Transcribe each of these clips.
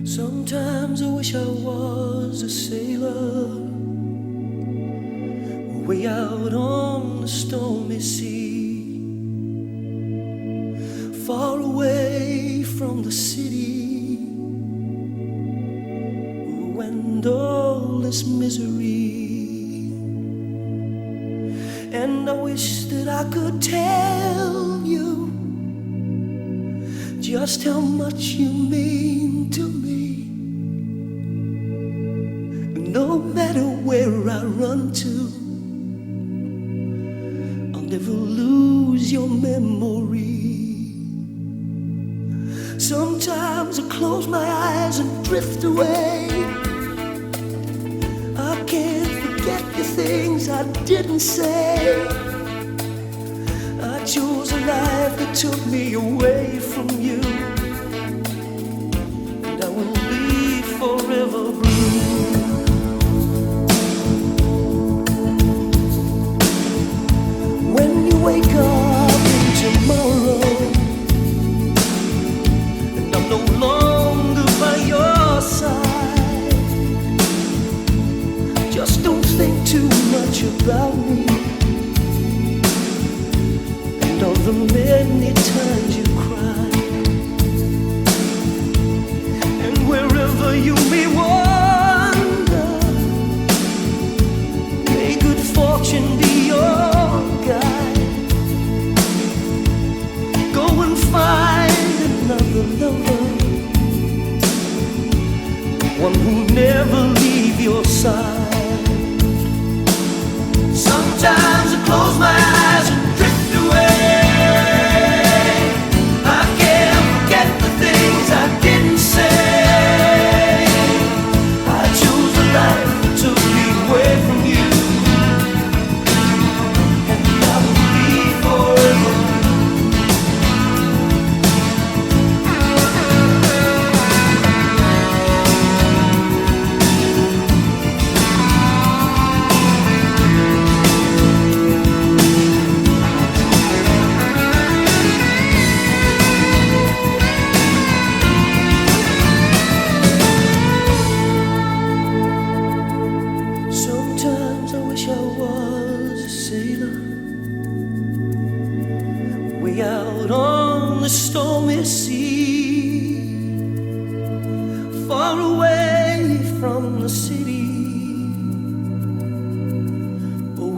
Sometimes I wish I was a sailor, way out on the stormy sea, far away from the city and all this misery. And I wish that I could tell you just how much you mean to me. No matter where I run to, I'll never lose your memory. Sometimes I close my eyes and drift away. I can't forget the things I didn't say. I chose a life that took me away from you, and I will be forever blue. When you wake up in tomorrow and I'm no longer by your side, just don't think too much about me and all the many times you cried. And wherever you may wander, may good fortune be your guide. Go and find another lover, one who'll never leave your side. Sometimes I close my eyes and drift away. I can't forget the things I didn't say. I chose a life that took me away from you, and I will be forever. Sometimes I wish I was a sailor, way out on the stormy sea, far away from the city,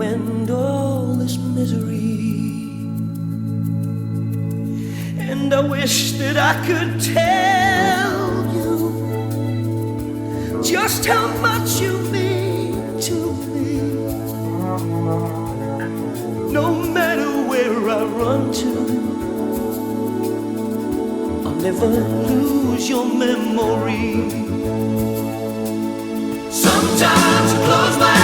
and all this misery. And I wish that I could tell you just how much you mean to me. No matter where I run to, I'll never lose your memory. Sometimes I close my